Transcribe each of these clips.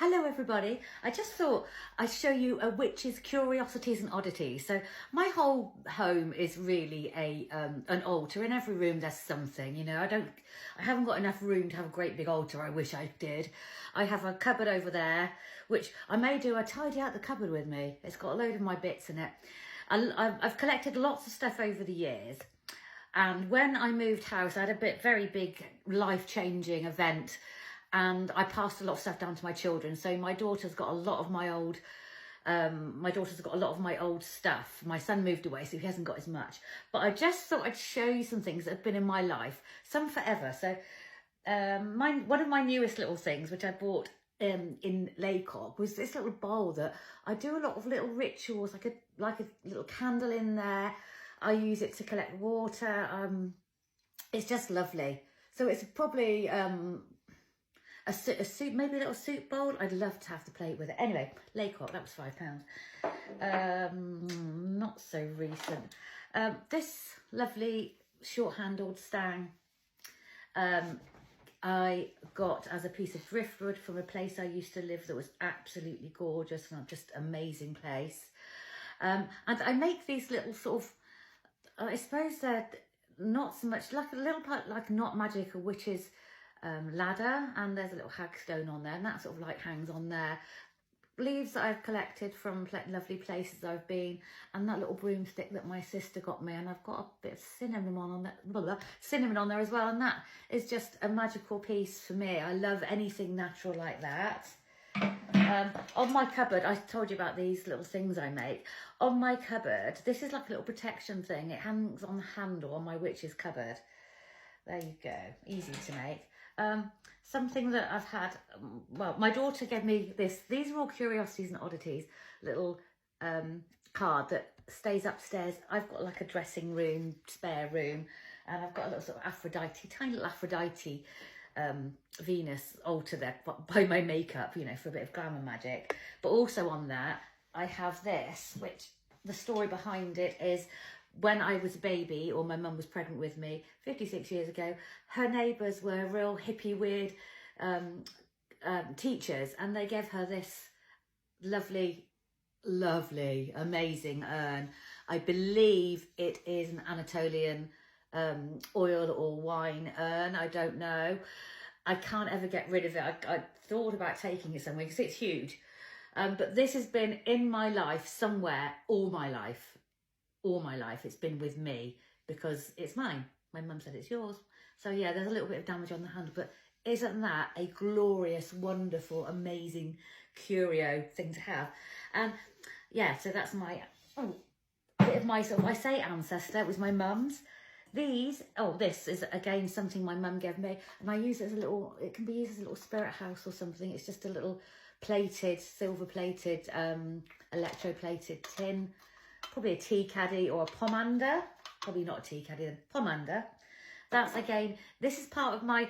Hello everybody, I just thought I'd show you a witch's curiosities and oddities. So my whole home is really an altar. In every room there's something, you know. I haven't got enough room to have a great big altar. I wish I did. I have a cupboard over there, which I tidy out the cupboard with me. It's got a load of my bits in it. I've collected lots of stuff over the years. And when I moved house, I had a very big life-changing event. And I passed a lot of stuff down to my children. So my daughter's got a lot of my old, stuff. My son moved away, so he hasn't got as much. But I just thought I'd show you some things that have been in my life, some forever. So one of my newest little things, which I bought in Laycock, was this little bowl that I do a lot of little rituals, like a little candle in there. I use it to collect water. It's just lovely. So it's probably a soup, maybe a little soup bowl. I'd love to have to play with it. Anyway, Laycock, that was £5. Not so recent. This lovely short-handled stang I got as a piece of driftwood from a place I used to live that was absolutely gorgeous and just amazing place. And I make these little sort of, I suppose they're not so much like a little part like Not Magic, a witch's ladder, and there's a little hagstone on there, and that sort of like hangs on there. Leaves that I've collected from lovely places I've been, and that little broomstick that my sister got me, and I've got a bit of cinnamon on there as well, and that is just a magical piece for me. I love anything natural like that. On my cupboard, I told you about these little things I make. On my cupboard, this is like a little protection thing. It hangs on the handle on my witch's cupboard. There you go, easy to make. Something that I've had, well, my daughter gave me this. These are all curiosities and oddities. Little card that stays upstairs. I've got like a dressing room, spare room, and I've got a little sort of Aphrodite, tiny little Aphrodite Venus altar there by my makeup, you know, for a bit of glamour magic. But also on that, I have this, which the story behind it is, when I was a baby, or my mum was pregnant with me 56 years ago, her neighbours were real hippie, weird teachers, and they gave her this lovely, amazing urn. I believe it is an Anatolian oil or wine urn. I don't know. I can't ever get rid of it. I thought about taking it somewhere because it's huge. But this has been in my life somewhere all my life. All my life it's been with me because it's mine. My mum said it's yours. So yeah, there's a little bit of damage on the handle, but isn't that a glorious, wonderful, amazing curio thing to have? And yeah, so that's my bit of my sort of, I say ancestor, it was my mum's. This is again something my mum gave me, and I use it as a little, it can be used as a little spirit house or something. It's just a little plated, silver plated, electroplated tin. Probably a tea caddy or a pomander. Probably not a tea caddy, then pomander. That's again, this is part of my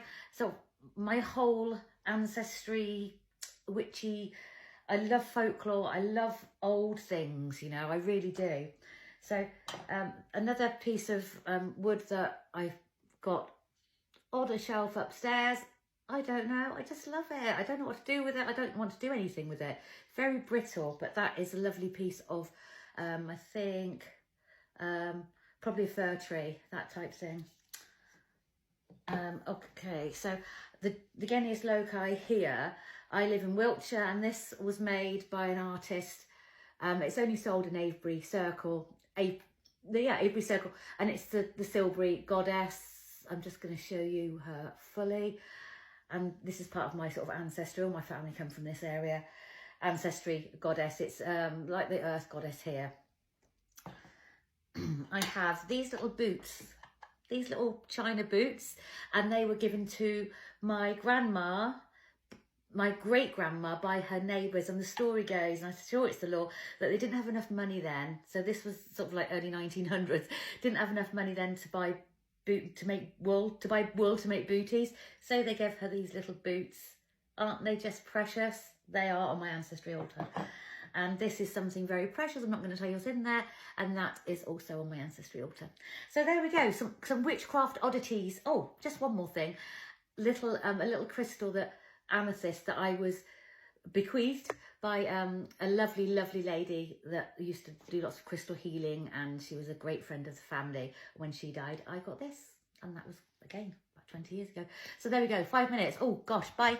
my whole ancestry, witchy. I love folklore. I love old things, you know, I really do. So another piece of wood that I've got on a shelf upstairs. I don't know, I just love it. I don't know what to do with it. I don't want to do anything with it. Very brittle, but that is a lovely piece of I think probably a fir tree, that type thing. Okay, so the Genius Loci here, I live in Wiltshire, and this was made by an artist. It's only sold in Avebury Circle, Avebury Circle, and it's the Silbury goddess. I'm just going to show you her fully, and this is part of my sort of ancestry. All my family come from this area. Ancestry goddess. It's like the earth goddess here. I have these little boots, these little china boots, and they were given to my grandma, my great grandma, by her neighbours. And the story goes, and I'm sure it's the law, that they didn't have enough money then. So this was sort of like early 1900s. Didn't have enough money then to buy wool to make booties. So they gave her these little boots. Aren't they just precious? They are on my ancestry altar. And this is something very precious. I'm not going to tell you what's in there. And that is also on my ancestry altar. So there we go. Some witchcraft oddities. Oh, just one more thing. A little crystal, that amethyst, that I was bequeathed by a lovely, lovely lady that used to do lots of crystal healing, and she was a great friend of the family. When she died, I got this, and that was, again, about 20 years ago. So there we go, 5 minutes. Oh, gosh, bye.